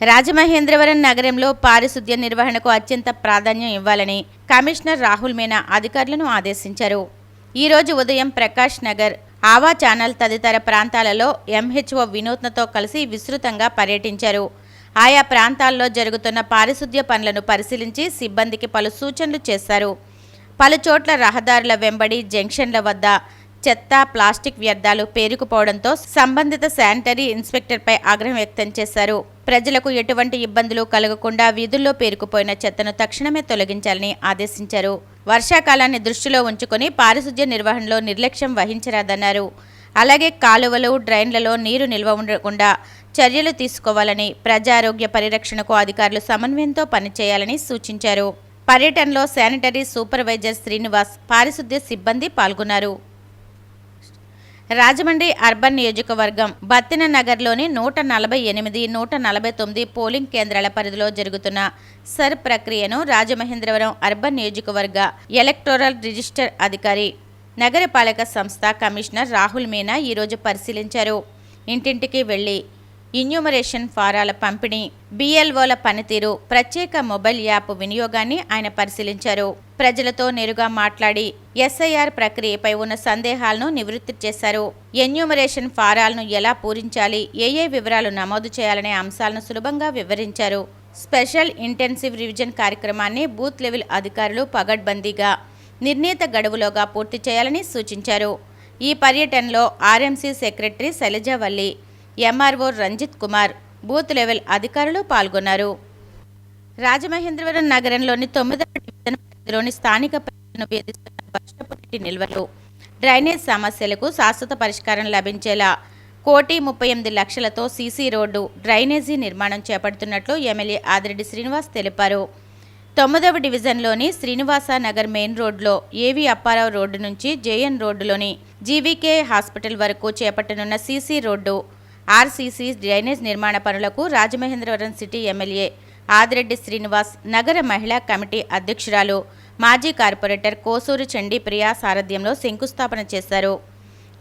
రాజమహేంద్రవరం నగరంలో పారిశుద్ధ్య నిర్వహణకు అత్యంత ప్రాధాన్యం ఇవ్వాలని కమిషనర్ రాహుల్ మీనా అధికారులను ఆదేశించారు. ఈరోజు ఉదయం ప్రకాష్ నగర్, ఆవా ఛానల్ తదితర ప్రాంతాలలో ఎంహెచ్ఓ వినూత్నతో కలిసి విస్తృతంగా పర్యటించారు. ఆయా ప్రాంతాల్లో జరుగుతున్న పారిశుద్ధ్య పనులను పరిశీలించి సిబ్బందికి పలు సూచనలు చేశారు. పలుచోట్ల రహదారుల వెంబడి జంక్షన్ల వద్ద చెత్త, ప్లాస్టిక్ వ్యర్థాలు పేరుకుపోవడంతో సంబంధిత శానిటరీ ఇన్స్పెక్టర్పై ఆగ్రహం వ్యక్తం చేశారు. ప్రజలకు ఎటువంటి ఇబ్బందులు కలగకుండా వీధుల్లో పేరుకుపోయిన చెత్తను తక్షణమే తొలగించాలని ఆదేశించారు. వర్షాకాలాన్ని దృష్టిలో ఉంచుకొని పారిశుద్ధ్య నిర్వహణలో నిర్లక్ష్యం వహించరాదన్నారు. అలాగే కాలువలు, డ్రైన్లలో నీరు నిల్వ ఉండకుండా చర్యలు తీసుకోవాలని, ప్రజారోగ్య పరిరక్షణకు అధికారులు సమన్వయంతో పనిచేయాలని సూచించారు. పర్యటనలో శానిటరీ సూపర్వైజర్ శ్రీనివాస్, పారిశుద్ధ్య సిబ్బంది పాల్గొన్నారు. రాజమండ్రి అర్బన్ నియోజకవర్గం బత్తిన నగర్లోని 148, 149 పోలింగ్ కేంద్రాల పరిధిలో జరుగుతున్న సర్ ప్రక్రియను రాజమహేంద్రవరం అర్బన్ నియోజకవర్గ ఎలక్టోరల్ రిజిస్టర్ అధికారి, నగరపాలక సంస్థ కమిషనర్ రాహుల్ మీనా ఈరోజు పరిశీలించారు. ఇంటింటికి వెళ్లి ఇన్యూమరేషన్ ఫారాల పంపిణీ, బిఎల్ఓల పనితీరు, ప్రత్యేక మొబైల్ యాప్ వినియోగాన్ని ఆయన పరిశీలించారు. ప్రజలతో నేరుగా మాట్లాడి ఎస్ఐఆర్ ప్రక్రియపై ఉన్న సందేహాలను నివృత్తి చేశారు. ఎన్యూమరేషన్ ఫారాలను ఎలా పూరించాలి, ఏ వివరాలు నమోదు చేయాలనే అంశాలను సులభంగా వివరించారు. స్పెషల్ ఇంటెన్సివ్ రివిజన్ కార్యక్రమాన్ని బూత్ లెవెల్ అధికారులు పగడ్బందీగా నిర్ణీత గడువులోగా పూర్తి చేయాలని సూచించారు. ఈ పర్యటనలో RMC secretary Shailaja Valli, MRO Ranjith Kumar, booth level అధికారులు పాల్గొన్నారు. రాజమహేంద్రవరం నగరంలోని 9వ డివిజన్ పరిధిలోని స్థానిక ప్రజలను వేధిస్తున్న వర్షపు నీటి నిల్వలు, డ్రైనేజ్ సమస్యలకు శాశ్వత పరిష్కారం లభించేలా 1,38,00,000తో సీసీ రోడ్డు, డ్రైనేజీ నిర్మాణం చేపడుతున్నట్లు ఎమ్మెల్యే ఆదిరెడ్డి శ్రీనివాస్ తెలిపారు. 9వ డివిజన్లోని శ్రీనివాస నగర్ మెయిన్ రోడ్లో ఏవి అప్పారావు రోడ్డు నుంచి జేఎన్ రోడ్డులోని జీవీకే హాస్పిటల్ వరకు చేపట్టనున్న సీసీ రోడ్డు, ఆర్సీసీ డ్రైనేజ్ నిర్మాణ పనులకు రాజమహేంద్రవరం సిటీ ఎమ్మెల్యే ఆదిరెడ్డి శ్రీనివాస్, నగర మహిళా కమిటీ అధ్యక్షురాలు, మాజీ కార్పొరేటర్ కోసూరు చండీప్రియ సారథ్యంలో శంకుస్థాపన చేశారు.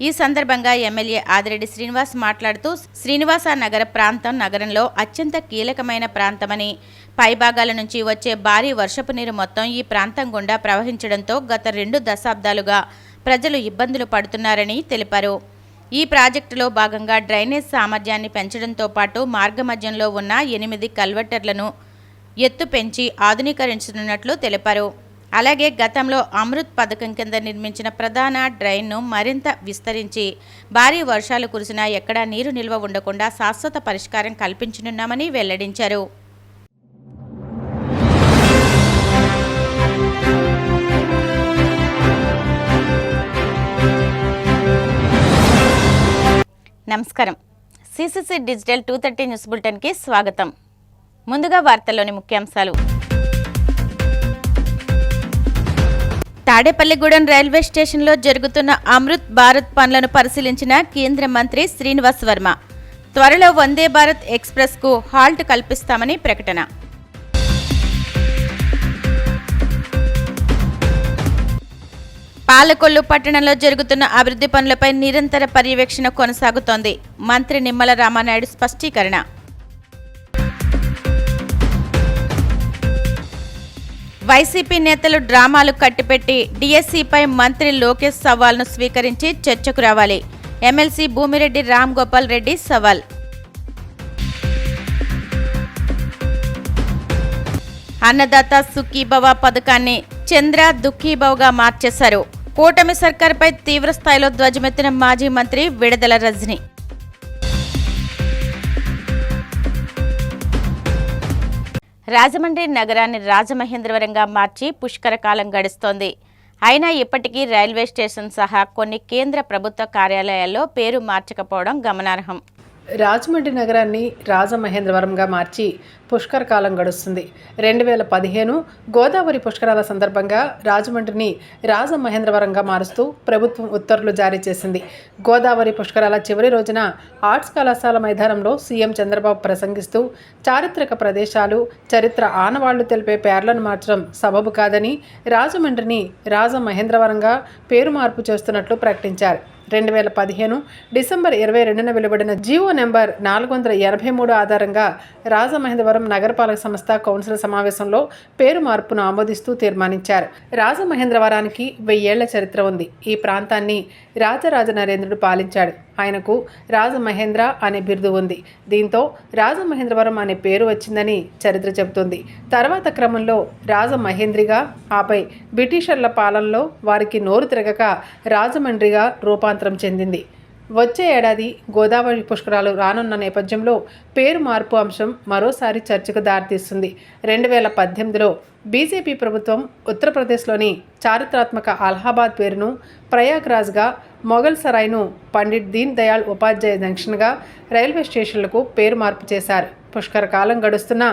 ఈ సందర్భంగా ఎమ్మెల్యే ఆదిరెడ్డి శ్రీనివాస్ మాట్లాడుతూ, శ్రీనివాస నగర ప్రాంతం నగరంలో అత్యంత కీలకమైన ప్రాంతమని, పైభాగాల నుంచి వచ్చే భారీ వర్షపు నీరు మొత్తం ఈ ప్రాంతం గుండా ప్రవహించడంతో గత 2 దశాబ్దాలుగా ప్రజలు ఇబ్బందులు పడుతున్నారని తెలిపారు. ఈ ప్రాజెక్టులో భాగంగా డ్రైనేజ్ సామర్థ్యాన్ని పెంచడంతో పాటు మార్గమధ్యంలో ఉన్న 8 కల్వర్టర్లను ఎత్తు పెంచి ఆధునీకరించనున్నట్లు తెలిపారు. అలాగే గతంలో అమృత్ పథకం కింద నిర్మించిన ప్రధాన డ్రైన్ను మరింత విస్తరించి భారీ వర్షాలు కురిసినా ఎక్కడా నీరు నిల్వ ఉండకుండా శాశ్వత పరిష్కారం కల్పించనున్నామని వెల్లడించారు. నమస్కారం. సిసిసి డిజిటల్ 230 న్యూస్ బులెటిన్కి స్వాగతం. ముందుగా వార్తల్లోని ముఖ్యాంశాలు. తాడేపల్లిగూడెం రైల్వే స్టేషన్లో జరుగుతున్న అమృత్ భారత్ పనులను పరిశీలించిన కేంద్ర మంత్రి శ్రీనివాస్ వర్మ. త్వరలో వందే భారత్ ఎక్స్ప్రెస్కు హాల్ట్ కల్పిస్తామని ప్రకటన. పాలకొల్లు పట్టణంలో జరుగుతున్న అభివృద్ధి పనులపై నిరంతర పర్యవేక్షణ కొనసాగుతోంది. మంత్రి నిమ్మల రామానాయుడు స్పష్టీకరణ. వైసీపీ నేతలు డ్రామాలు కట్టిపెట్టి డిఎస్సీపై మంత్రి లోకేష్ సవాల్ను స్వీకరించి చర్చకు రావాలి. ఎమ్మెల్సీ భూమిరెడ్డి రామ్ గోపాల్ రెడ్డి సవాల్. అన్నదాత సుఖీభవ పథకాన్ని చంద్ర దుఃఖీభవగా మార్చేశారు. కూటమి సర్కార్పై తీవ్ర స్థాయిలో ధ్వజమెత్తిన మాజీ మంత్రి విడదల రజని. రాజమండ్రి నగరాన్ని రాజమహేంద్రవరంగా మార్చి పుష్కర కాలం గడుస్తోంది. అయినా ఇప్పటికీ రైల్వే స్టేషన్ సహా కొన్ని కేంద్ర ప్రభుత్వ కార్యాలయాల్లో పేరు మార్చకపోవడం గమనార్హం. రాజమండ్రి నగరాన్ని రాజమహేంద్రవరంగా మార్చి పుష్కర కాలం గడుస్తుంది. 2015 గోదావరి పుష్కరాల సందర్భంగా రాజమండ్రిని రాజమహేంద్రవరంగా మారుస్తూ ప్రభుత్వం ఉత్తర్వులు జారీ చేసింది. గోదావరి పుష్కరాల చివరి రోజున ఆర్ట్స్ కళాశాల మైదానంలో సీఎం చంద్రబాబు ప్రసంగిస్తూ చారిత్రక ప్రదేశాలు, చరిత్ర ఆనవాళ్లు తెలిపే పేర్లను మార్చడం సబబు కాదని రాజమండ్రిని రాజమహేంద్రవరంగా పేరు మార్పు చేస్తున్నట్లు ప్రకటించారు. 2015 డిసెంబర్ 22న వెలువడిన జీవో నెంబర్ 483 ఆధారంగా రాజమహేంద్రవరం నగరపాలక సంస్థ కౌన్సిల్ సమావేశంలో పేరు మార్పును ఆమోదిస్తూ తీర్మానించారు. రాజమహేంద్రవరానికి 1000 ఏళ్ల చరిత్ర ఉంది. ఈ ప్రాంతాన్ని రాజరాజ నరేంద్రుడు పాలించాడు. ఆయనకు రాజమహేంద్ర అనే బిరుదు ఉంది. దీంతో రాజమహేంద్రవరం అనే పేరు వచ్చిందని చరిత్ర చెబుతుంది. తర్వాత క్రమంలో రాజమహేంద్రిగా, ఆపై బ్రిటిషర్ల పాలనలో వారికి నోరు తిరగక రాజమండ్రిగా రూపాంతరం చెందింది. వచ్చే ఏడాది గోదావరి పుష్కరాలు రానున్న నేపథ్యంలో పేరు మార్పు అంశం మరోసారి చర్చకు దారితీస్తుంది. 2018లో బీజేపీ ప్రభుత్వం ఉత్తరప్రదేశ్లోని చారిత్రాత్మక అలహాబాద్ పేరును ప్రయాగ్రాజ్గా, మొఘల్ సరాయ్ను పండిట్ దీన్ దయాళ్ ఉపాధ్యాయ జంక్షన్గా, రైల్వే స్టేషన్లకు పేరు మార్పు చేశారు. పుష్కర కాలం గడుస్తున్న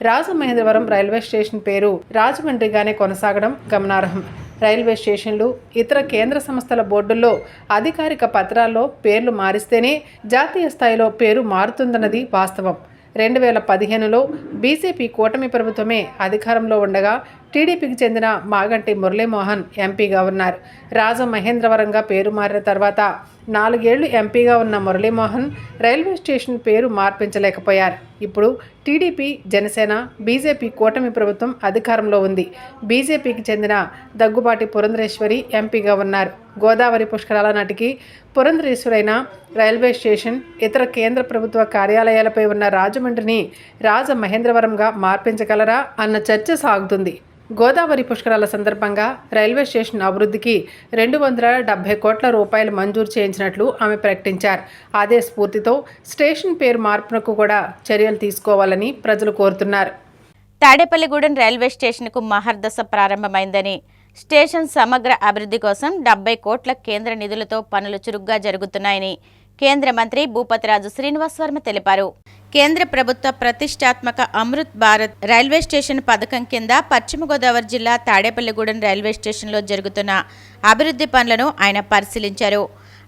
రాజమహేంద్రవరం రైల్వే స్టేషన్ పేరు రాజమండ్రిగానే కొనసాగడం గమనార్హం. రైల్వే స్టేషన్లు, ఇతర కేంద్ర సంస్థల బోర్డుల్లో అధికారిక పత్రాల్లో పేర్లు మారిస్తేనే జాతీయ స్థాయిలో పేరు మారుతుందన్నది వాస్తవం. 2015లో బీజేపీ కూటమి ప్రభుత్వమే అధికారంలో ఉండగా టీడీపీకి చెందిన మాగంటి మురళీమోహన్ ఎంపీగా ఉన్నారు. రాజమహేంద్రవరంగా పేరు మారిన తర్వాత 4 ఏళ్లు ఎంపీగా ఉన్న మురళీమోహన్ రైల్వే స్టేషన్ పేరు మార్పించలేకపోయారు. ఇప్పుడు టీడీపీ, జనసేన, బీజేపీ కూటమి ప్రభుత్వం అధికారంలో ఉంది. బీజేపీకి చెందిన దగ్గుబాటి పురంధరేశ్వరి ఎంపీగా ఉన్నారు. గోదావరి పుష్కరాల నాటికి పురంధరేశ్వరైన రైల్వే స్టేషన్, ఇతర కేంద్ర ప్రభుత్వ కార్యాలయాలపై ఉన్న రాజమండ్రిని రాజమహేంద్రవరంగా మార్పించగలరా అన్న చర్చ సాగుతుంది. గోదావరి పుష్కరాల సందర్భంగా రైల్వే స్టేషన్ అభివృద్ధికి 270 కోట్ల రూపాయలు మంజూరు చేయించినట్లు ఆమె ప్రకటించారు. అదే స్ఫూర్తితో స్టేషన్ పేరు మార్పునకు కూడా చర్యలు తీసుకోవాలని ప్రజలు కోరుతున్నారు. తాడేపల్లిగూడెం రైల్వే స్టేషన్కు మహర్దశ ప్రారంభమైందని, స్టేషన్ సమగ్ర అభివృద్ధి కోసం 70 కోట్ల కేంద్ర నిధులతో పనులు చురుగ్గా జరుగుతున్నాయని కేంద్ర మంత్రి భూపతిరాజు శ్రీనివాస్ వర్మ తెలిపారు. కేంద్ర ప్రభుత్వ ప్రతిష్టాత్మక అమృత్ భారత్ రైల్వే స్టేషన్ పథకం కింద పశ్చిమ గోదావరి జిల్లా తాడేపల్లిగూడెం రైల్వే స్టేషన్లో జరుగుతున్న అభివృద్ధి పనులను ఆయన పరిశీలించారు.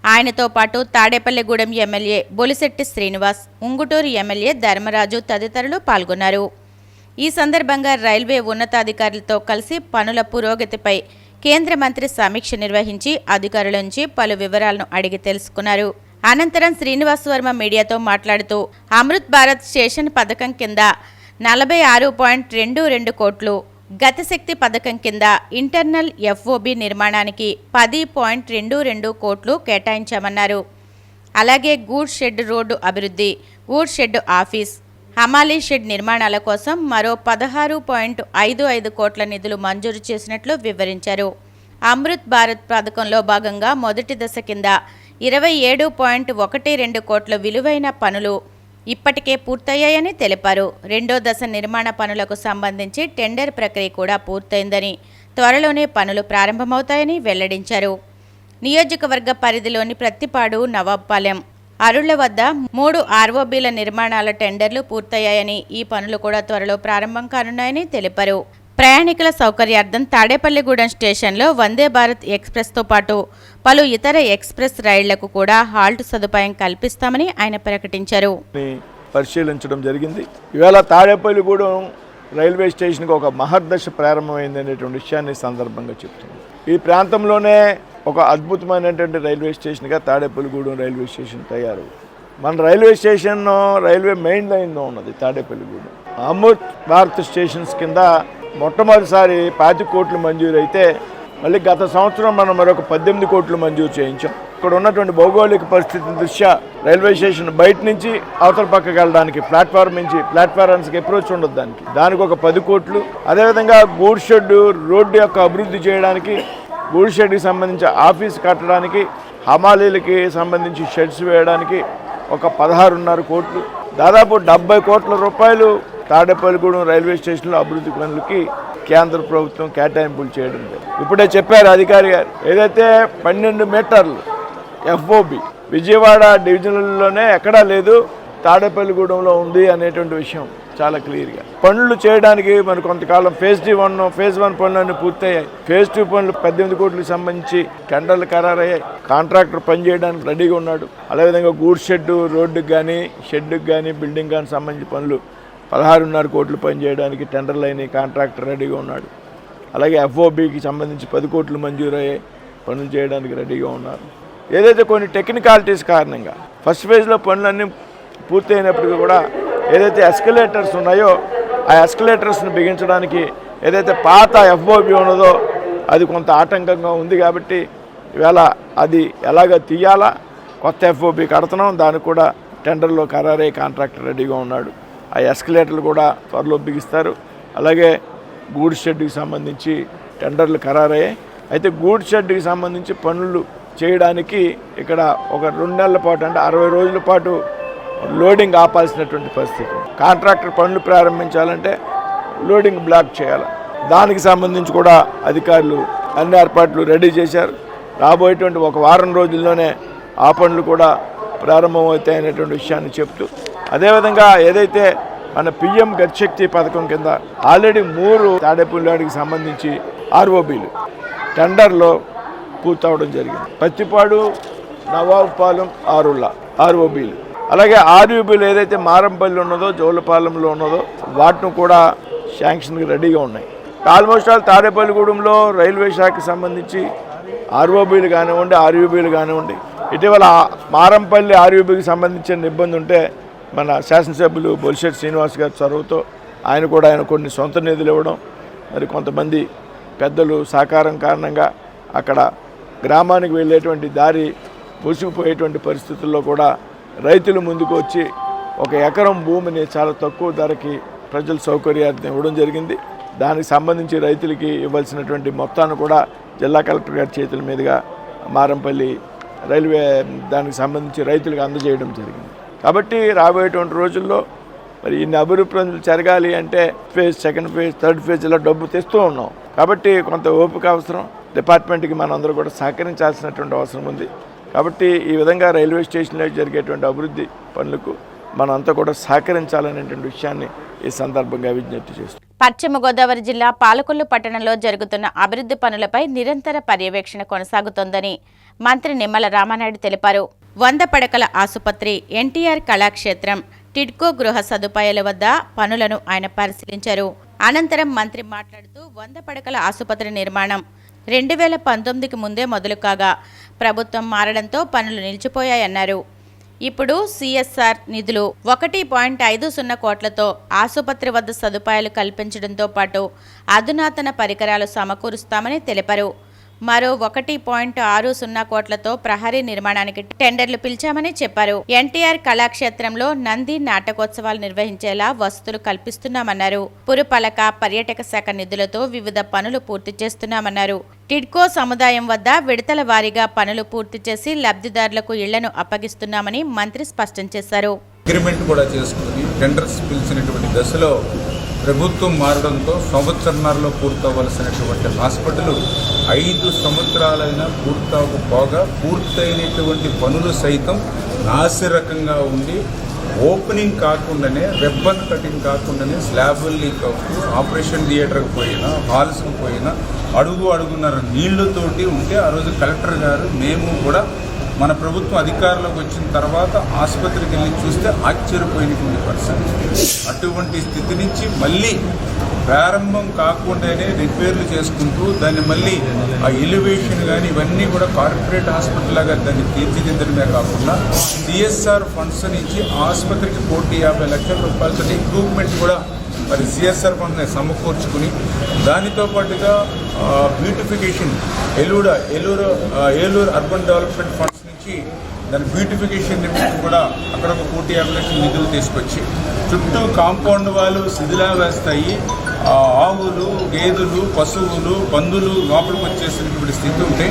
ఆయనతో పాటు తాడేపల్లిగూడెం ఎమ్మెల్యే బొలిశెట్టి శ్రీనివాస్, ఉంగుటూరు ఎమ్మెల్యే ధర్మరాజు తదితరులు పాల్గొన్నారు. ఈ సందర్భంగా రైల్వే ఉన్నతాధికారులతో కలిసి పనుల పురోగతిపై కేంద్ర మంత్రి సమీక్ష నిర్వహించి అధికారుల నుంచి పలు వివరాలను అడిగి తెలుసుకున్నారు. అనంతరం శ్రీనివాస్ వర్మ మీడియాతో మాట్లాడుతూ అమృత్ భారత్ స్టేషన్ పథకం కింద 46.22 కోట్లు, గతిశక్తి పథకం కింద ఇంటర్నల్ ఎఫ్ఓబి నిర్మాణానికి 10.22 కోట్లు కేటాయించామన్నారు. అలాగే గూడ్స్ షెడ్ రోడ్డు అభివృద్ధి, గూడ్స్ షెడ్ ఆఫీస్, హమాలీ షెడ్ నిర్మాణాల కోసం మరో 16.55 కోట్ల నిధులు మంజూరు చేసినట్లు వివరించారు. అమృత్ భారత్ పథకంలో భాగంగా మొదటి దశ కింద 27.12 కోట్ల విలువైన పనులు ఇప్పటికే పూర్తయ్యాయని తెలిపారు. రెండో దశ నిర్మాణ పనులకు సంబంధించి టెండర్ ప్రక్రియ కూడా పూర్తయిందని, త్వరలోనే పనులు ప్రారంభమవుతాయని వెల్లడించారు. నియోజకవర్గ పరిధిలోని ప్రత్తిపాడు, నవాబ్పాలెం, అరుళ్ల వద్ద 3 ఆర్ఓబీల నిర్మాణాల టెండర్లు పూర్తయ్యాయని, ఈ పనులు కూడా త్వరలో ప్రారంభం కానున్నాయని తెలిపారు. ప్రయాణికుల సౌకర్యార్థం తాడేపల్లిగూడెం స్టేషన్లో వందే భారత్ ఎక్స్ప్రెస్తో పాటు పలు ఇతర ఎక్స్ప్రెస్ రైళ్లకు కూడా హాల్ట్ సదుపాయం కల్పిస్తామని ఆయన ప్రకటించారు. పరిశీలించడం జరిగింది. ఇవాళ తాడేపల్లిగూడెం రైల్వే స్టేషన్కి ఒక మహర్దశ ప్రారంభమైంది అనేటువంటి విషయాన్ని సందర్భంగా చెప్తుంది. ఈ ప్రాంతంలోనే ఒక అద్భుతమైనటువంటి రైల్వే స్టేషన్గా తాడేపల్లిగూడెం రైల్వే స్టేషన్ తయారు. మన రైల్వే స్టేషన్ రైల్వే మెయిన్ లైన్లో ఉన్నది తాడేపల్లిగూడెం. అమృత్ భారత్ స్టేషన్స్ కింద మొట్టమొదటిసారి 25 కోట్లు మంజూరు అయితే, మళ్ళీ గత సంవత్సరం మనం మరొక 18 కోట్లు మంజూరు చేయించాం. ఇక్కడ ఉన్నటువంటి భౌగోళిక పరిస్థితి దృష్ట్యా రైల్వే స్టేషన్ బయట నుంచి అవతల పక్కకి వెళ్ళడానికి, ప్లాట్ఫామ్ నుంచి ప్లాట్ఫామ్స్కి అప్రోచ్ ఉండదు, దానికి ఒక 10 కోట్లు. అదేవిధంగా గూడ్స్ షెడ్ రోడ్డు యొక్క అభివృద్ధి చేయడానికి, గూడ్స్ షెడ్కి సంబంధించి ఆఫీస్ కట్టడానికి, హమాలీలకి సంబంధించి షెడ్స్ వేయడానికి ఒక 16.5 కోట్లు, దాదాపు 70 కోట్ల రూపాయలు తాడేపల్లిగూడెం రైల్వే స్టేషన్లో అభివృద్ధి పనులకి కేంద్ర ప్రభుత్వం కేటాయింపులు చేయడం లేదు. ఇప్పుడే చెప్పారు అధికారి గారు, ఏదైతే 12 మీటర్లు ఎఫ్ఓబి విజయవాడ డివిజన్లోనే ఎక్కడా లేదు, తాడేపల్లిగూడెంలో ఉంది అనేటువంటి విషయం చాలా క్లియర్గా. పనులు చేయడానికి మరి కొంతకాలం ఫేజ్ 1 పనులన్నీ పూర్తయ్యాయి. ఫేజ్ 2 పనులు 18 కోట్లకు సంబంధించి టెండర్లు ఖరారయ్యాయి. కాంట్రాక్టర్ పనిచేయడానికి రెడీగా ఉన్నాడు. అదేవిధంగా గూడ్స్ షెడ్ రోడ్డుకి కానీ, షెడ్కి కానీ, బిల్డింగ్ కానీ సంబంధించి పనులు 16.5 కోట్లు పనిచేయడానికి టెండర్లు అయినాయి. కాంట్రాక్టర్ రెడీగా ఉన్నాడు. అలాగే ఎఫ్ఓబికి సంబంధించి 10 కోట్లు మంజూరయ్యాయి, పనులు చేయడానికి రెడీగా ఉన్నారు. ఏదైతే కొన్ని టెక్నికాలిటీస్ కారణంగా ఫస్ట్ ఫేజ్లో పనులన్నీ పూర్తయినప్పటికీ కూడా ఏదైతే ఎస్కలేటర్స్ ఉన్నాయో ఆ ఎస్కలేటర్స్ని బిగించడానికి ఏదైతే పాత ఎఫ్ఓబి ఉన్నదో అది కొంత ఆటంకంగా ఉంది. కాబట్టి ఇవాళ అది ఎలాగ తీయాలా, కొత్త ఎఫ్ఓబి కడుతున్నాం, దానికి కూడా టెండర్లో ఖరారయ్యే కాంట్రాక్టర్ రెడీగా ఉన్నాడు. ఆ ఎస్కలేటర్లు కూడా త్వరలో బిగిస్తారు. అలాగే గూడ్స్ షెడ్కి సంబంధించి టెండర్లు ఖరారయ్యాయి. అయితే గూడ్స్ షెడ్కి సంబంధించి పనులు చేయడానికి ఇక్కడ ఒక 2 నెలల పాటు అంటే 60 రోజుల పాటు లోడింగ్ ఆపాల్సినటువంటి పరిస్థితి. కాంట్రాక్టర్ పనులు ప్రారంభించాలంటే లోడింగ్ బ్లాక్ చేయాలి. దానికి సంబంధించి కూడా అధికారులు అన్ని ఏర్పాట్లు రెడీ చేశారు. రాబోయేటువంటి ఒక వారం రోజుల్లోనే ఆ పనులు కూడా ప్రారంభమవుతాయనేటువంటి విషయాన్ని చెప్తూ, అదేవిధంగా ఏదైతే మన పిఎం గతిశక్తి పథకం కింద ఆల్రెడీ 3 తాడేపల్లికి సంబంధించి ఆర్ఓబీలు టెండర్లో పూర్తవడం జరిగింది. పత్తిపాడు, నవాబుపాలెం, ఆరుళ్ళ ఆర్ఓబీలు, అలాగే ఆర్యూబీలు ఏదైతే మారంపల్లి ఉన్నదో, జోలపాలెంలో ఉన్నదో వాటిని కూడా శాంక్షన్కి రెడీగా ఉన్నాయి. ఆల్మోస్ట్ ఆల్ తాడేపల్లిగూడెంలో రైల్వే శాఖకి సంబంధించి ఆర్ఓబీలు కానివ్వండి, ఆర్యూబీలు కానివ్వండి, ఇటీవల మారంపల్లి ఆర్యూబీకి సంబంధించిన ఇబ్బంది ఉంటే మన శాసనసభ్యులు బొలిశెట్టి శ్రీనివాస్ గారి చొరవతో ఆయన కొన్ని సొంత నిధులు ఇవ్వడం, మరి కొంతమంది పెద్దలు సహకారం కారణంగా అక్కడ గ్రామానికి వెళ్ళేటువంటి దారి మూసుకుపోయేటువంటి పరిస్థితుల్లో కూడా రైతులు ముందుకు వచ్చి 1 ఎకరం భూమిని చాలా తక్కువ ధరకి ప్రజల సౌకర్యార్థం ఇవ్వడం జరిగింది. దానికి సంబంధించి రైతులకి ఇవ్వాల్సినటువంటి మొత్తాన్ని కూడా జిల్లా కలెక్టర్ గారి చేతుల మీదుగా మారంపల్లి రైల్వే దానికి సంబంధించి రైతులకు అందజేయడం జరిగింది. కాబట్టి రాబోయేటువంటి రోజుల్లో మరి ఇన్ని అభివృద్ధి పనులు జరగాలి అంటే phase, second phase, third phase ఇలా డబ్బు తెస్తూ ఉన్నాం. కాబట్టి కొంత ఓపిక అవసరం. డిపార్ట్మెంట్కి మనందరూ కూడా సహకరించాల్సినటువంటి అవసరం ఉంది. కాబట్టి ఈ విధంగా రైల్వే స్టేషన్లో జరిగేటువంటి అభివృద్ధి పనులకు మనంతా కూడా సహకరించాలనేటువంటి విషయాన్ని ఈ సందర్భంగా విజ్ఞప్తి చేస్తున్నాం. పశ్చిమ గోదావరి జిల్లా పాలకొల్లు పట్టణంలో జరుగుతున్న అభివృద్ధి పనులపై నిరంతర పర్యవేక్షణ కొనసాగుతోందని మంత్రి నిమ్మల రామానాయుడు తెలిపారు. 100 పడకల ఆసుపత్రి, ఎన్టీఆర్ కళాక్షేత్రం, టిడ్కో గృహ సదుపాయాల వద్ద పనులను ఆయన పరిశీలించారు. అనంతరం మంత్రి మాట్లాడుతూ 100 పడకల ఆసుపత్రి నిర్మాణం 2019కి ముందే మొదలు కాగా ప్రభుత్వం మారడంతో పనులు నిలిచిపోయాయన్నారు. ఇప్పుడు సిఎస్ఆర్ నిధులు 1.50 కోట్లతో ఆసుపత్రి వద్ద సదుపాయాలు కల్పించడంతో పాటు అధునాతన పరికరాలు సమకూరుస్తామని తెలిపారు. మరో 1.60 కోట్లతో ప్రహరీ నిర్మాణానికి టెండర్లు పిలిచామని చెప్పారు. ఎన్టీఆర్ కళాక్షేత్రంలో నంది నాటకోత్సవాలు నిర్వహించేలా వసతులు కల్పిస్తున్నామన్నారు. పురపాలక, పర్యాటక శాఖ నిధులతో వివిధ పనులు పూర్తి చేస్తున్నామన్నారు. టిడ్కో సముదాయం వద్ద విడతల వారీగా పనులు పూర్తి చేసి లబ్ధిదారులకు ఇళ్లను అప్పగిస్తున్నామని మంత్రి స్పష్టం చేశారు. అగ్రిమెంట్ కూడా చేసుకుని టెండర్స్ పిలిచినటువంటి దశలో ప్రభుత్వం మారడంతో సంవత్సరాల్లో పూర్తవలసినటువంటి హాస్పిటల్ 5 సంవత్సరాలైనా పూర్తవకపోగా పూర్తయినటువంటి పనులు సైతం నాసిరకంగా ఉండి ఓపెనింగ్ కాకుండానే, రిబ్బన్ కటింగ్ కాకుండానే స్లాబులు లీక్ అవుతూ ఆపరేషన్ థియేటర్కి పోయినా, హాల్స్కి పోయినా అడుగున్నర నీళ్లతోటి ఉంటే ఆ రోజు కలెక్టర్ గారు మేము కూడా మన ప్రభుత్వం అధికారంలోకి వచ్చిన తర్వాత ఆసుపత్రికి వెళ్ళి చూస్తే ఆశ్చర్యపోయినటువంటి పరిస్థితి. అటువంటి స్థితి నుంచి మళ్ళీ ప్రారంభం కాకుండానే రిపేర్లు చేసుకుంటూ దాన్ని మళ్ళీ ఆ ఎలివేషన్ కానీ ఇవన్నీ కూడా కార్పొరేట్ హాస్పిటల్ లాగా దాన్ని తీర్చిదిద్దడమే కాకుండా సిఎస్ఆర్ ఫండ్స్ నుంచి ఆసుపత్రికి 1,50 లక్షల రూపాయలతో ఎక్విప్మెంట్ కూడా మరి సిఎస్ఆర్ ఫండ్ని సమకూర్చుకుని దానితో పాటుగా beautification Eluru urban development funds నుంచి దాని బ్యూటిఫికేషన్ నిమిత్తం కూడా అక్కడ ఒక 1,50 లక్షల నిధులు తీసుకొచ్చి చుట్టూ కాంపౌండ్ వాళ్ళు శిథిలా వేస్తాయి. ఆవులు, గేదెలు, పశువులు, పందులు లోపలికి వచ్చేసినటువంటి స్థితి ఉంటే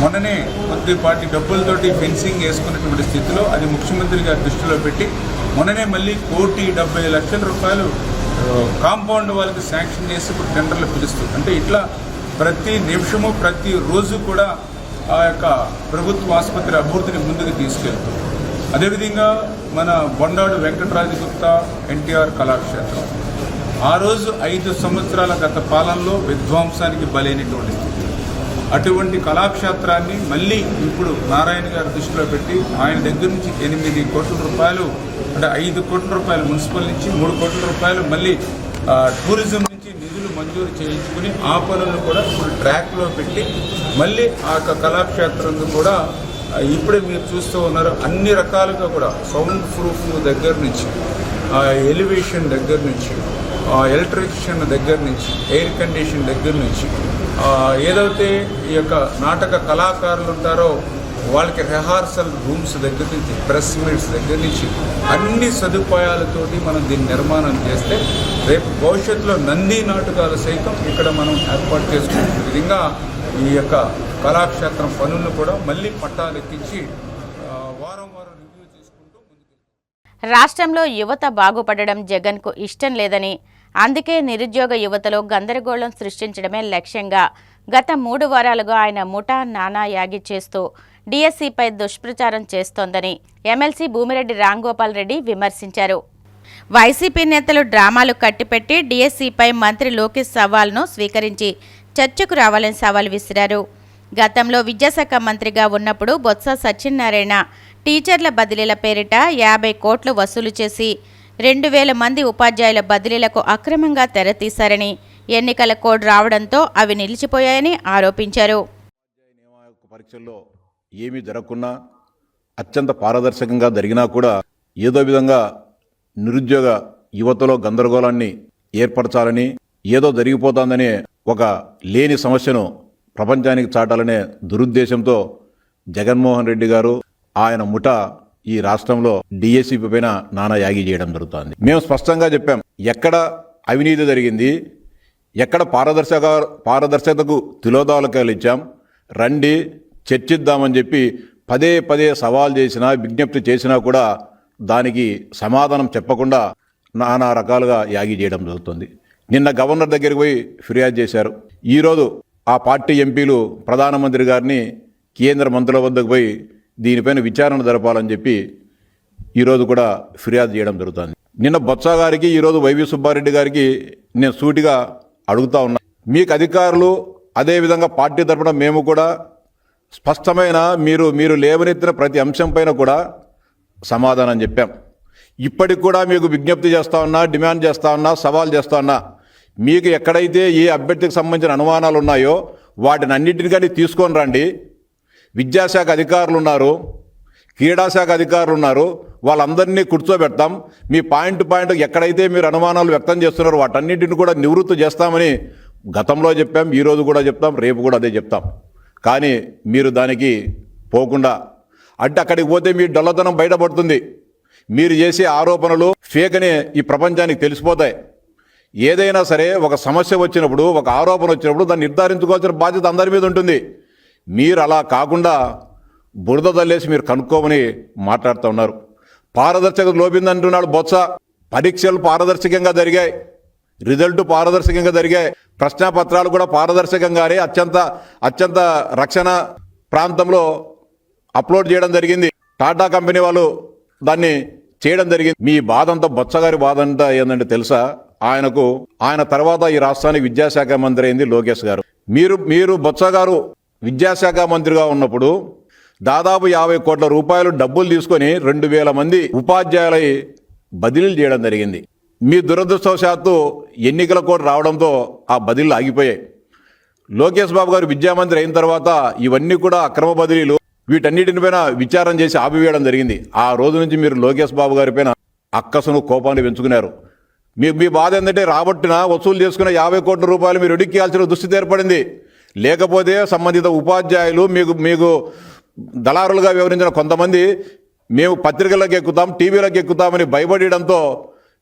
మొన్ననే కొద్దిపాటి డబ్బులతోటి ఫెన్సింగ్ వేసుకున్నటువంటి స్థితిలో అది ముఖ్యమంత్రి గారి దృష్టిలో పెట్టి మొన్ననే మళ్ళీ 1,70 లక్షల రూపాయలు కాంపౌండ్ వాళ్ళకి శాంక్షన్ చేసి ఇప్పుడు టెండర్లు పిలుస్తుంది. అంటే ఇట్లా ప్రతి నిమిషము ప్రతి రోజు కూడా ఆ యొక్క ప్రభుత్వ ఆసుపత్రి అభివృద్ధిని ముందుకు తీసుకెళ్తుంది. అదేవిధంగా మన బొండాడు వెంకటరాజు గుప్తా ఎన్టీఆర్ కళాక్షేత్రం ఆ రోజు 5 సంవత్సరాల గత పాలనలో విధ్వంసానికి బలైనటువంటి స్థితి. అటువంటి కళాక్షేత్రాన్ని మళ్ళీ ఇప్పుడు నారాయణ గారి దృష్టిలో పెట్టి ఆయన దగ్గర నుంచి 8 కోట్ల రూపాయలు అంటే 5 కోట్ల రూపాయలు మున్సిపల్ నుంచి 3 కోట్ల రూపాయలు మళ్ళీ టూరిజం నుంచి నిధులు మంజూరు చేయించుకుని ఆ పనులను కూడా ఇప్పుడు ట్రాక్లో పెట్టి మళ్ళీ ఆ కళాక్షేత్రం కూడా ఇప్పుడే మీరు చూస్తూ ఉన్నారు అన్ని రకాలుగా కూడా సౌండ్ ప్రూఫ్ దగ్గర నుంచి, ఎలివేషన్ దగ్గర నుంచి, ఎలక్ట్రిషియన్ దగ్గర నుంచి, ఎయిర్ కండిషన్ దగ్గర నుంచి, ఏదైతే ఈ యొక్క నాటక కళాకారులు ఉంటారో వాళ్ళకి రిహార్సల్ రూమ్స్ దగ్గర నుంచి, ప్రెస్ మీట్స్ దగ్గర నుంచి అన్ని సదుపాయాలతోటి మనం దీన్ని నిర్మాణం చేస్తే రేపు భవిష్యత్తులో నంది నాటకాలు సైతం ఇక్కడ మనం ఏర్పాటు చేసుకునే విధంగా ఈ యొక్క కళాక్షేత్రం పనులను కూడా మళ్ళీ పట్టాలెక్కించి వారం వారం రివ్యూ చేసుకుంటూ ముందుకు. రాష్ట్రంలో యువత బాగుపడడం జగన్కు ఇష్టం లేదని, అందుకే నిరుద్యోగ యువతలో గందరగోళం సృష్టించడమే లక్ష్యంగా గత 3 వారాలుగా ఆయన ముఠా నానా యాగి చేస్తూ డిఎస్సిపై దుష్ప్రచారం చేస్తోందని ఎమ్మెల్సీ భూమిరెడ్డి రాంగోపాల్ రెడ్డి విమర్శించారు. వైసీపీ నేతలు డ్రామాలు కట్టిపెట్టి డిఎస్సిపై మంత్రి లోకేష్ సవాల్ను స్వీకరించి చర్చకు రావాలని సవాల్ విసిరారు. గతంలో విద్యాశాఖ మంత్రిగా ఉన్నప్పుడు బొత్స సత్యనారాయణ టీచర్ల బదిలీల పేరిట 50 కోట్లు వసూలు చేసి 2000 మంది ఉపాధ్యాయుల బదిలీలకు అక్రమంగా తెరతీశారని, ఎన్నికల కోడ్ రావడంతో అవి నిలిచిపోయాయని ఆరోపించారు. పరీక్షల్లో ఏమీ జరగకున్నా అత్యంత పారదర్శకంగా జరిగినా కూడా ఏదో విధంగా నిరుద్యోగ యువతలో గందరగోళాన్ని ఏర్పరచాలని, ఏదో జరిగిపోతుందనే ఒక లేని సమస్యను ప్రపంచానికి చాటాలనే దురుద్దేశంతో జగన్మోహన్ రెడ్డి గారు ఆయన ముఠ ఈ రాష్ట్రంలో డిఎస్సిపి పైన నానా యాగి చేయడం జరుగుతుంది. మేము స్పష్టంగా చెప్పాం, ఎక్కడ అవినీతి జరిగింది, ఎక్కడ పారదర్శకతకు తిలోదాలకాలు ఇచ్చాం, రండి చర్చిద్దామని చెప్పి పదే పదే సవాల్ చేసినా, విజ్ఞప్తి చేసినా కూడా దానికి సమాధానం చెప్పకుండా నానా రకాలుగా యాగి చేయడం జరుగుతుంది. నిన్న గవర్నర్ దగ్గరికి పోయి ఫిర్యాదు చేశారు. ఈరోజు ఆ పార్టీ ఎంపీలు ప్రధానమంత్రి గారిని, కేంద్ర మంత్రుల వద్దకు పోయి దీనిపైన విచారణ జరపాలని చెప్పి ఈరోజు కూడా ఫిర్యాదు చేయడం జరుగుతుంది. నిన్న బొత్స గారికి, ఈరోజు వైవి సుబ్బారెడ్డి గారికి నేను సూటిగా అడుగుతా ఉన్నా, మీకు అధికారులు అదేవిధంగా పార్టీ తరపున మేము కూడా స్పష్టమైన మీరు లేవనెత్తిన ప్రతి అంశం పైన కూడా సమాధానం చెప్పాం. ఇప్పటికి కూడా మీకు విజ్ఞప్తి చేస్తా ఉన్నా, డిమాండ్ చేస్తా ఉన్నా, సవాల్ చేస్తా ఉన్నా, మీకు ఎక్కడైతే ఏ అభ్యర్థికి సంబంధించిన అనుమానాలు ఉన్నాయో వాటిని అన్నింటినీ కానీ తీసుకొని రండి. విద్యాశాఖ అధికారులు ఉన్నారు, క్రీడాశాఖ అధికారులు ఉన్నారు, వాళ్ళందరినీ కూర్చోబెడతాం. మీ పాయింట్ ఎక్కడైతే మీరు అనుమానాలు వ్యక్తం చేస్తున్నారో వాటన్నిటిని కూడా నివృత్తి చేస్తామని గతంలో చెప్పాం, ఈరోజు కూడా చెప్తాం, రేపు కూడా అదే చెప్తాం. కానీ మీరు దానికి పోకుండా అంటే అక్కడికి పోతే మీ డొల్లతనం బయటపడుతుంది. మీరు చేసే ఆరోపణలు ఫేక్ అనే ఈ ప్రపంచానికి తెలిసిపోతాయి. ఏదైనా సరే ఒక సమస్య వచ్చినప్పుడు, ఒక ఆరోపణ వచ్చినప్పుడు దాన్ని నిర్ధారించుకోవాల్సిన బాధ్యత అందరి మీద ఉంటుంది. మీరు అలా కాకుండా బురద తల్లేసి మీరు కనుక్కోమని మాట్లాడుతూ ఉన్నారు. పారదర్శకత లోపిందంటున్నాడు బొత్స. పరీక్షలు పారదర్శకంగా జరిగాయి, రిజల్ట్ పారదర్శకంగా జరిగాయి, ప్రశ్నాపత్రాలు కూడా పారదర్శకంగానే అత్యంత రక్షణ ప్రాంతంలో అప్లోడ్ చేయడం జరిగింది. టాటా కంపెనీ వాళ్ళు దాన్ని చేయడం జరిగింది. మీ బాధ అంతా, బొత్స గారి బాధ అంతా ఏంటంటే తెలుసా, ఆయన తర్వాత ఈ రాష్ట్రానికి విద్యాశాఖ మంత్రి అయింది లోకేష్ గారు. మీరు బొత్స గారు విద్యాశాఖ మంత్రిగా ఉన్నప్పుడు దాదాపు 50 కోట్ల రూపాయలు డబ్బులు తీసుకొని 2000 మంది ఉపాధ్యాయులై బదిలీలు చేయడం జరిగింది. మీ దురదృష్టవశాత్తు ఎన్నికల కోడ్ రావడంతో ఆ బదిలీలు ఆగిపోయాయి. లోకేష్ బాబు గారు విద్యామంత్రి అయిన తర్వాత ఇవన్నీ కూడా అక్రమ బదిలీలు, వీటన్నిటిపైన విచారణ చేసి ఆపివేయడం జరిగింది. ఆ రోజు నుంచి మీరు లోకేష్ బాబు గారి పైన అక్కసును, కోపాన్ని పెంచుకున్నారు. మీ బాధ ఏంటంటే రాబట్టిన వసూలు చేసుకున్న 50 కోట్ల రూపాయలు మీరు ఎడిక్కియాల్సిన దుస్థితి ఏర్పడింది. లేకపోతే సంబంధిత ఉపాధ్యాయులు మీకు దళారులుగా వివరించిన కొంతమంది మేము పత్రికలకు ఎక్కుతాం, టీవీలకు ఎక్కుతామని భయపడడంతో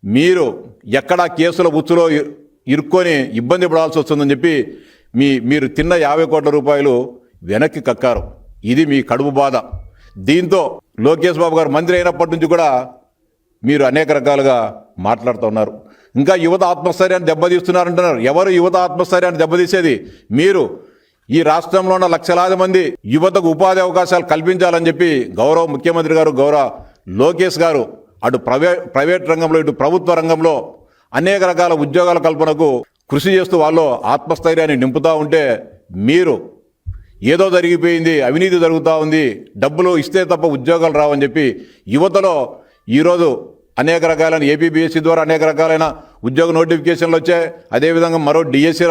మీరు ఎక్కడా కేసుల ఉచ్చులో ఇరుక్కొని ఇబ్బంది పడాల్సి వస్తుందని చెప్పి మీరు తిన్న 50 కోట్ల రూపాయలు వెనక్కి కక్కారు. ఇది మీ కడుపు బాధ. దీంతో లోకేష్ బాబు గారు మంత్రి అయినప్పటి నుంచి కూడా మీరు అనేక రకాలుగా మాట్లాడుతూ ఉన్నారు. ఇంకా యువత ఆత్మస్థైర్యాన్ని దెబ్బతీస్తున్నారంటున్నారు. ఎవరు యువత ఆత్మస్థైర్యాన్ని దెబ్బతీసేది? మీరు. ఈ రాష్ట్రంలో ఉన్న లక్షలాది మంది యువతకు ఉపాధి అవకాశాలు కల్పించాలని చెప్పి గౌరవ ముఖ్యమంత్రి గారు, గౌరవ లోకేష్ గారు అటు ప్రైవేట్ రంగంలో ఇటు ప్రభుత్వ రంగంలో అనేక రకాల ఉద్యోగాల కల్పనకు కృషి చేస్తూ వాళ్ళు ఆత్మస్థైర్యాన్ని నింపుతూ ఉంటే మీరు ఏదో జరిగిపోయింది, అవినీతి జరుగుతూ ఉంది, డబ్బులు ఇస్తే తప్ప ఉద్యోగాలు రావని చెప్పి యువతలో ఈరోజు అనేక రకాలైన ఏపీబీఎస్సీ ద్వారా అనేక రకాలైన ఉద్యోగ నోటిఫికేషన్లు వచ్చాయి. అదేవిధంగా మరో డిఎస్సీ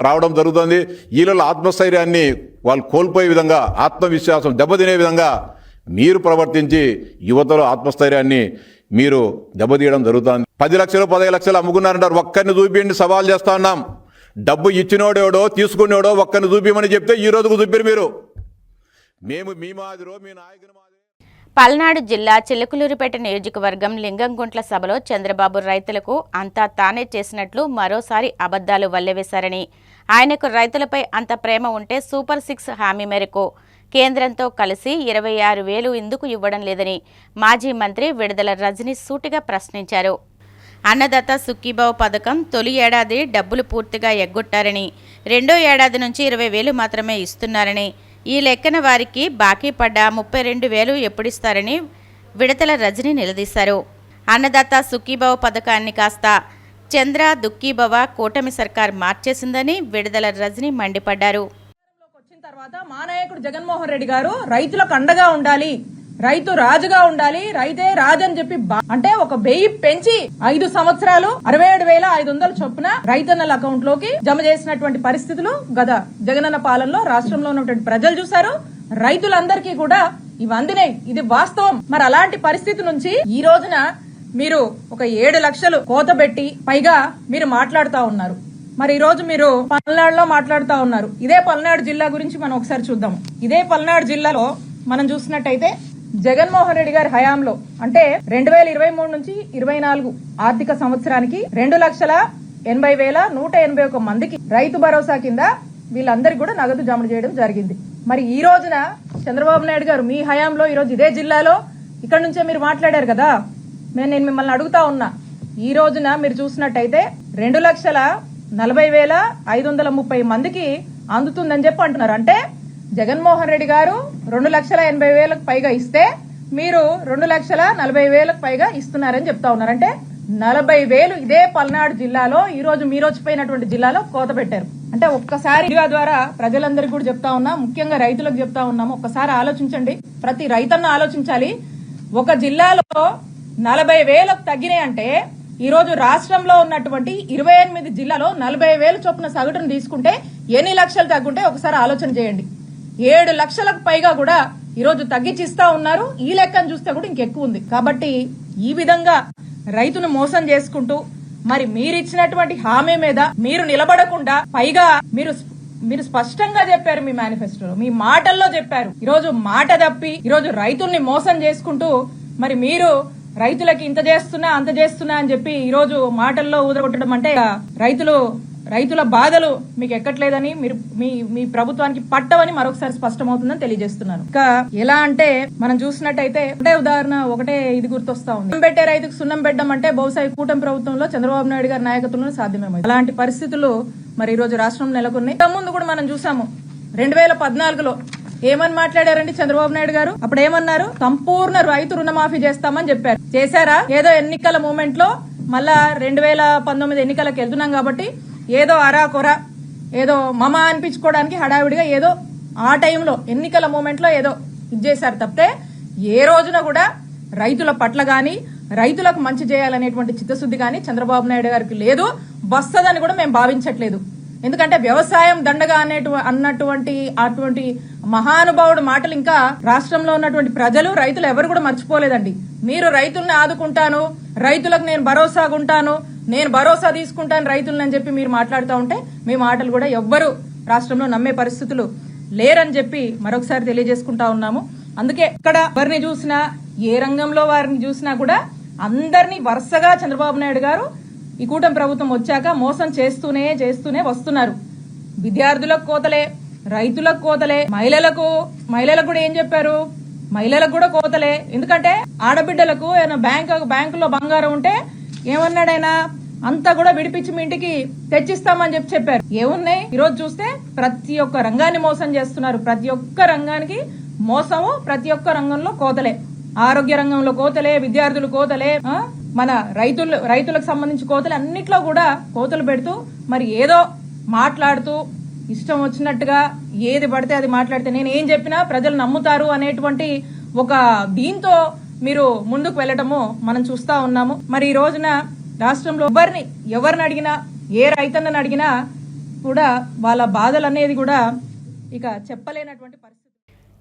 రావడం జరుగుతుంది. వీళ్ళ ఆత్మస్థైర్యాన్ని వాళ్ళు కోల్పోయే విధంగా, ఆత్మవిశ్వాసం దెబ్బతినే విధంగా మీరు ప్రవర్తించి యువతలో ఆత్మస్థైర్యాన్ని మీరు దెబ్బతీయడం జరుగుతుంది. 10 లక్షలు 15 లక్షలు అమ్ముకున్నారంటారు. ఒక్కరిని చూపిండి సవాల్ చేస్తా ఉన్నాం. డబ్బు ఇచ్చినోడేవడో తీసుకునేవాడో ఒక్కరిని చూపించమని చెప్తే ఈ రోజుకు చూపారు మీరు. మేము మీ మాదిరో మీ నాయకుని మాదిరి. పల్నాడు జిల్లా చిలుకలూరిపేట నియోజకవర్గం లింగంగుంట్ల సభలో చంద్రబాబు రైతులకు అంతా తానే చేసినట్లు మరోసారి అబద్ధాలు వల్లెవేశారని, ఆయనకు రైతులపై అంత ప్రేమ ఉంటే సూపర్ 6 హామీ మేరకు కేంద్రంతో కలిసి 26,000 ఎందుకు ఇవ్వడం లేదని మాజీ మంత్రి విడుదల రజని సూటిగా ప్రశ్నించారు. అన్నదాత సుఖీభావ్ పథకం తొలి ఏడాది డబ్బులు పూర్తిగా ఎగ్గొట్టారని, రెండో ఏడాది నుంచి 20,000 మాత్రమే ఇస్తున్నారని, ఈ లెక్కన వారికి బాకీ పడ్డ 32,000 ఎప్పుడిస్తారని విడతల రజని నిలదీశారు. అన్నదాత సుఖీభావ్ పథకాన్ని కాస్త చంద్ర దుఃఖీభవ కూటమి సర్కార్ మార్చేసిందని విడదల రజని మండిపడ్డారు. వచ్చిన తర్వాత మా నాయకుడు జగన్మోహన్ రెడ్డి గారు రైతులకు అండగా ఉండాలి, రైతు రాజుగా ఉండాలి, రైతే రాజు అని చెప్పి అంటే ఒక 1000 పెంచి 5 సంవత్సరాలు 67,500 చొప్పున రైతన్నల అకౌంట్ లోకి జమ చేసినటువంటి పరిస్థితులు గత జగనన్న పాలనలో రాష్ట్రంలో ఉన్నటువంటి ప్రజలు చూశారు. రైతులందరికీ కూడా ఇవి అందినాయి. ఇది వాస్తవం. మరి అలాంటి పరిస్థితి నుంచి ఈ రోజున మీరు ఒక 7 లక్షలు కోత పెట్టి పైగా మీరు మాట్లాడుతా ఉన్నారు. మరి ఈ రోజు మీరు పల్నాడులో మాట్లాడుతా ఉన్నారు. ఇదే పల్నాడు జిల్లా గురించి మనం ఒకసారి చూద్దాం. ఇదే పల్నాడు జిల్లాలో మనం చూసినట్టయితే జగన్మోహన్ రెడ్డి గారి హయాంలో అంటే 2023 నుంచి 24 ఆర్థిక సంవత్సరానికి 2,80,181 మందికి రైతు భరోసా కింద వీళ్ళందరికీ కూడా నగదు జమ చేయడం జరిగింది. మరి ఈ రోజున చంద్రబాబు నాయుడు గారు మీ హయాంలో ఈ రోజు ఇదే జిల్లాలో ఇక్కడ నుంచే మీరు మాట్లాడారు కదా, నేను మిమ్మల్ని అడుగుతా ఉన్నా. ఈ రోజున మీరు చూసినట్టయితే 2,40,530 మందికి అందుతుందని చెప్పి అంటున్నారు. అంటే జగన్మోహన్ రెడ్డి గారు 2,80,000 పైగా ఇస్తే మీరు 2,40,000 పైగా ఇస్తున్నారని చెప్తా ఉన్నారు. అంటే 40,000 ఇదే పల్నాడు జిల్లాలో ఈ రోజు మీరు వచ్చిపోయినటువంటి జిల్లాలో కోత పెట్టారు. అంటే ఒక్కసారి ద్వారా ప్రజలందరికీ కూడా చెప్తా ఉన్నా, ముఖ్యంగా రైతులకు చెప్తా ఉన్నాము, ఒక్కసారి ఆలోచించండి. ప్రతి రైతన్న ఆలోచించాలి. ఒక జిల్లాలో 40,000 తగ్గినాయి అంటే ఈ రోజు రాష్ట్రంలో ఉన్నటువంటి 28 జిల్లాలో 40,000 చొప్పున సగటును తీసుకుంటే ఎన్ని లక్షలు తగ్గుంటే ఒకసారి ఆలోచన చేయండి. 7 లక్షలకు పైగా కూడా ఈ రోజు తగ్గించిస్తా ఉన్నారు. ఈ లెక్కను చూస్తే కూడా ఇంకెక్కువ ఉంది. కాబట్టి ఈ విధంగా రైతును మోసం చేసుకుంటూ మరి మీరిచ్చినటువంటి హామీ మీద మీరు నిలబడకుండా పైగా మీరు స్పష్టంగా చెప్పారు, మీ మేనిఫెస్టోలో మీ మాటల్లో చెప్పారు. ఈ రోజు మాట తప్పి ఈ రోజు రైతుల్ని మోసం చేసుకుంటూ మరి మీరు రైతులకి ఇంత చేస్తున్నా అంత చేస్తున్నా అని చెప్పి ఈ రోజు మాటల్లో ఊదరగొట్టడం అంటే రైతుల బాధలు మీకు ఎక్కట్లేదని మీరు మీ ప్రభుత్వానికి పట్టవని మరొకసారి స్పష్టమవుతుందని తెలియజేస్తున్నాను. ఇంకా ఎలా అంటే మనం చూసినట్టయితే ఒకటే ఇది గుర్తొస్తా ఉంది. సున్నం పెట్టే రైతుకు సున్నం పెట్టడం అంటే బహుశా కూటమి ప్రభుత్వంలో చంద్రబాబు నాయుడు గారి నాయకత్వంలో సాధ్యమేమో. అలాంటి పరిస్థితులు మరి ఈ రోజు రాష్ట్రం నెలకొన్నాయి. ముందు కూడా మనం చూసాము 2014లో ఏమని మాట్లాడారండి చంద్రబాబు నాయుడు గారు? అప్పుడు ఏమన్నారు? సంపూర్ణ రైతు రుణమాఫీ చేస్తామని చెప్పారు. చేశారా? ఏదో ఎన్నికల మూమెంట్ లో మళ్ళా 2019 ఎన్నికలకు వెళ్తున్నాం కాబట్టి ఏదో అరాకొర ఏదో మమ అనిపించుకోవడానికి హడావిడిగా ఏదో ఆ టైంలో ఎన్నికల మూమెంట్ లో ఏదో ఇచ్చేశారు తప్పితే ఏ రోజున కూడా రైతుల పట్ల గాని రైతులకు మంచి చేయాలనేటువంటి చిత్తశుద్ధి గాని చంద్రబాబు నాయుడు గారికి లేదు, వస్తదని కూడా మేము భావించట్లేదు. ఎందుకంటే వ్యవసాయం దండగా అన్నటువంటి అటువంటి మహానుభావుడు మాటలు ఇంకా రాష్ట్రంలో ఉన్నటువంటి ప్రజలు రైతులు ఎవరు కూడా మర్చిపోలేదండి. మీరు రైతుల్ని ఆదుకుంటాను, రైతులకు నేను భరోసాగుంటాను, నేను భరోసా తీసుకుంటాను రైతులను అని చెప్పి మీరు మాట్లాడుతూ ఉంటే మీ మాటలు కూడా ఎవ్వరు రాష్ట్రంలో నమ్మే పరిస్థితులు లేరని చెప్పి మరొకసారి తెలియజేసుకుంటా ఉన్నాము. అందుకే ఇక్కడ ఎవరిని చూసినా ఏ రంగంలో వారిని చూసినా కూడా అందరినీ వరుసగా చంద్రబాబు నాయుడు గారు ఈ కూటమి ప్రభుత్వం వచ్చాక మోసం చేస్తూనే వస్తున్నారు. విద్యార్థులకు కోతలే, రైతులకు కోతలే, మహిళలకు కూడా ఏం చెప్పారు? మహిళలకు కూడా కోతలే. ఎందుకంటే ఆడబిడ్డలకు బ్యాంకులో బంగారం ఉంటే ఏమన్నాడైనా అంతా కూడా విడిపించి మీ ఇంటికి తెచ్చిస్తామని చెప్పారు. ఏమున్నాయి? ఈరోజు చూస్తే ప్రతి ఒక్క రంగాన్ని మోసం చేస్తున్నారు. ప్రతి ఒక్క రంగానికి మోసము, ప్రతి ఒక్క రంగంలో కోతలే. ఆరోగ్య రంగంలో కోతలే, విద్యార్థులు కోతలే, మన రైతులకు సంబంధించి కోతలు, అన్నిట్లో కూడా కోతలు పెడుతూ మరి ఏదో మాట్లాడుతూ ఇష్టం వచ్చినట్టుగా ఏది పడితే అది మాట్లాడితే నేను ఏం చెప్పినా ప్రజలు నమ్ముతారు అనేటువంటి ఒక దీంతో మీరు ముందుకు వెళ్ళటము మనం చూస్తూ ఉన్నాము. మరి ఈ రోజున రాష్ట్రంలో ఎవరిని అడిగినా, ఏ రైతన్నని అడిగినా కూడా వాళ్ళ బాధలు అనేది కూడా ఇక చెప్పలేనటువంటి పరిస్థితి.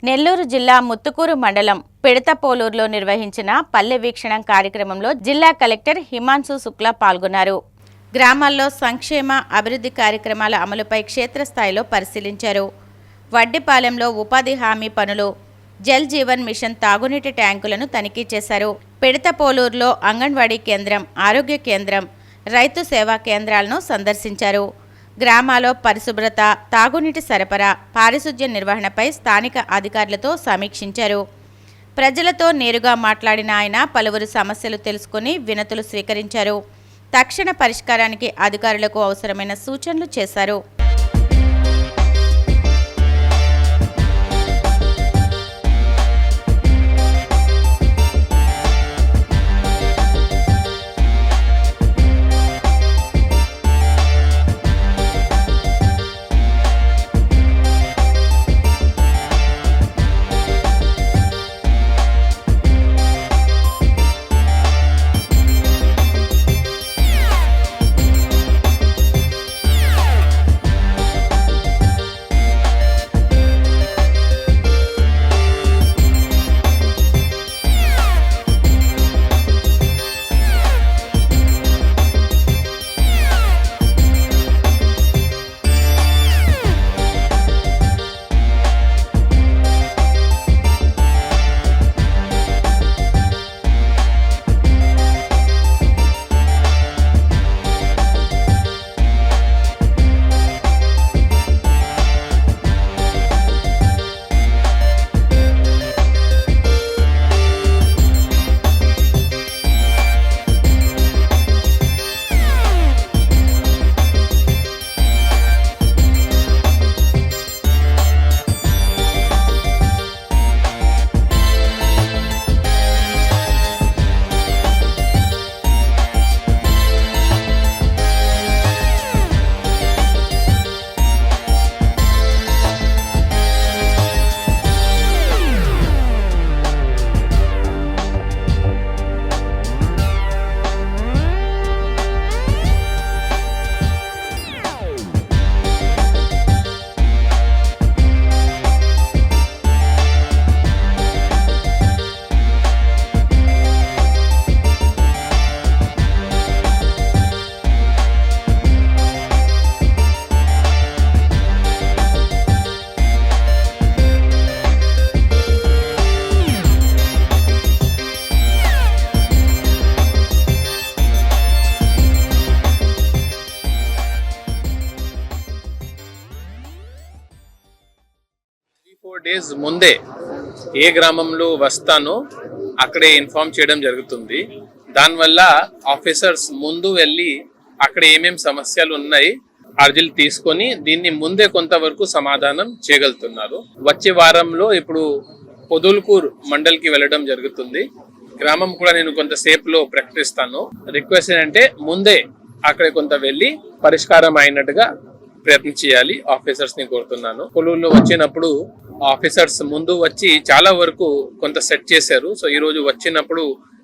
నెల్లూరు జిల్లా ముత్తుకూరు మండలం పిడతపోలూరులో నిర్వహించిన పల్లె వీక్షణం కార్యక్రమంలో జిల్లా కలెక్టర్ హిమాన్సు శుక్లా పాల్గొన్నారు. గ్రామాల్లో సంక్షేమ అభివృద్ధి కార్యక్రమాల అమలుపై క్షేత్రస్థాయిలో పరిశీలించారు. వడ్డిపాలెంలో ఉపాధి హామీ పనులు, జల్ జీవన్ మిషన్ తాగునీటి ట్యాంకులను తనిఖీ చేశారు. పిడతపోలూరులో అంగన్వాడీ కేంద్రం, ఆరోగ్య కేంద్రం, రైతు సేవా కేంద్రాలను సందర్శించారు. గ్రామాల్లో పరిశుభ్రత, తాగునీటి సరఫరా, పారిశుధ్య నిర్వహణపై స్థానిక అధికారులతో సమీక్షించారు. ప్రజలతో నేరుగా మాట్లాడిన ఆయన పలువురు సమస్యలు తెలుసుకుని వినతులు స్వీకరించారు. తక్షణ పరిష్కారానికి అధికారులకు అవసరమైన సూచనలు చేశారు. డేస్ ముందే ఏ గ్రామంలో వస్తానో అక్కడే ఇన్ఫార్మ్ చేయడం జరుగుతుంది. దానివల్ల ఆఫీసర్స్ ముందు వెళ్ళి అక్కడ ఏమేం సమస్యలు ఉన్నాయి అర్జీలు తీసుకొని దీన్ని ముందే కొంతవరకు సమాధానం చేయగలుగుతున్నారు. వచ్చే వారంలో ఇప్పుడు పొదుల్కూర్ మండల్కి వెళ్ళడం జరుగుతుంది. గ్రామం కూడా నేను కొంతసేపులో ప్రకటిస్తాను. రిక్వెస్ట్ ఏంటంటే ముందే అక్కడ కొంత వెళ్ళి పరిష్కారం అయినట్టుగా ప్రయత్నం చేయాలి. ఆఫీసర్స్ ని కోరుతున్నాను. పొలంలో వచ్చినప్పుడు ఆఫీసర్స్ ముందు వచ్చి చాలా వరకు కొంత సెట్ చేశారు. సో ఈ రోజు వచ్చినప్పుడు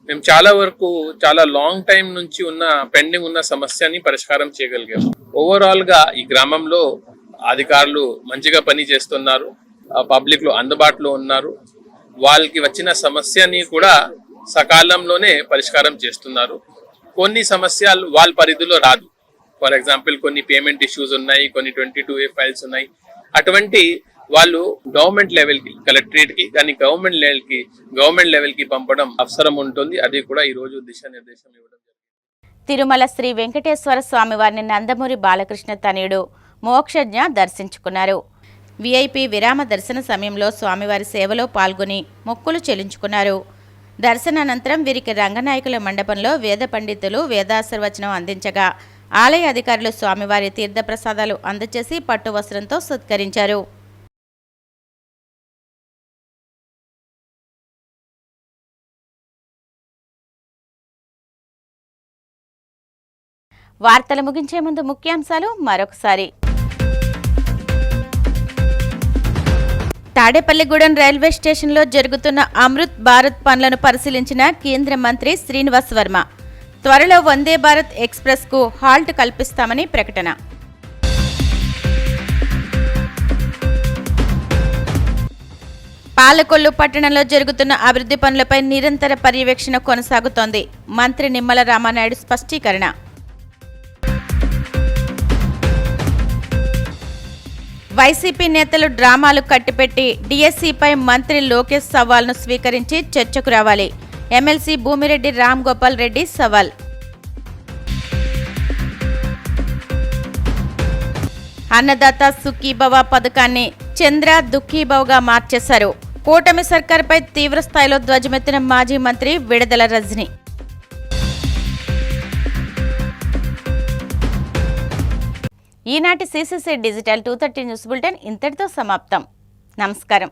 మేము చాలా వరకు చాలా లాంగ్ టైం నుంచి ఉన్న పెండింగ్ ఉన్న సమస్యని పరిష్కారం చేయగలిగాము. ఓవరాల్ గా ఈ గ్రామంలో అధికారులు మంచిగా పని చేస్తున్నారు, పబ్లిక్ లో అందుబాటులో ఉన్నారు. వాళ్ళకి వచ్చిన సమస్యని కూడా సకాలంలోనే పరిష్కారం చేస్తున్నారు. కొన్ని సమస్యలు వాళ్ళ పరిధిలో రాదు. ఫర్ ఎగ్జాంపుల్ కొన్ని పేమెంట్ ఇష్యూస్ ఉన్నాయి, కొన్ని 22A ఫైల్స్ ఉన్నాయి. అటువంటి వాళ్ళు గవర్నమెంట్ లెవెల్ కి, కలెక్టరేట్ కి, కానీ గవర్నమెంట్ లెవెల్ కి పంపడం అవసరం ఉంటుంది. అది కూడా ఈ రోజు దిశానిర్దేశం ఇవ్వడం. తిరుమల శ్రీ వెంకటేశ్వర స్వామి వారిని నందమూరి బాలకృష్ణ తనయుడు మోక్షజ్ఞ దర్శించుకున్నారు. విఐపి విరామ దర్శన సమయంలో స్వామివారి సేవలో పాల్గొని మొక్కులు చెల్లించుకున్నారు. దర్శనానంతరం వీరికి రంగనాయకుల మండపంలో వేద పండితులు వేదాశీర్వచనం అందించగా ఆలయ అధికారులు స్వామివారి తీర్థప్రసాదాలు అందజేసి పట్టు వస్త్రంతో సత్కరించారు. వార్తలు ముగించే ముందు ముఖ్యాంశాలు మరొకసారి. తాడేపల్లిగూడెం రైల్వే స్టేషన్లో జరుగుతున్న అమృత్ భారత్ పనులను పరిశీలించిన కేంద్ర మంత్రి శ్రీనివాస్ వర్మ. త్వరలో వందే భారత్ ఎక్స్ప్రెస్కు హాల్ట్ కల్పిస్తామని ప్రకటన. పాలకొల్లు పట్టణంలో జరుగుతున్న అభివృద్ధి పనులపై నిరంతర పర్యవేక్షణ కొనసాగుతోంది. మంత్రి నిమ్మల రామానాయుడు స్పష్టీకరణ. వైసీపీ నేతలు డ్రామాలు కట్టిపెట్టి డిఎస్సీపై మంత్రి లోకేష్ సవాల్ను స్వీకరించి చర్చకు రావాలి. ఎమ్మెల్సీ భూమిరెడ్డి రామ్ గోపాల్ రెడ్డి సవాల్. అన్నదాత సుఖీభవ పథకాన్ని చంద్ర దుఃఖీభవగా మార్చేశారు. కూటమి సర్కార్పై తీవ్ర స్థాయిలో ధ్వజమెత్తిన మాజీ మంత్రి విడదల రజని. ఈనాటి సిసిసి డిజిటల్ 230 న్యూస్ బులెటిన్ ఇంతటితో సమాప్తం. నమస్కారం.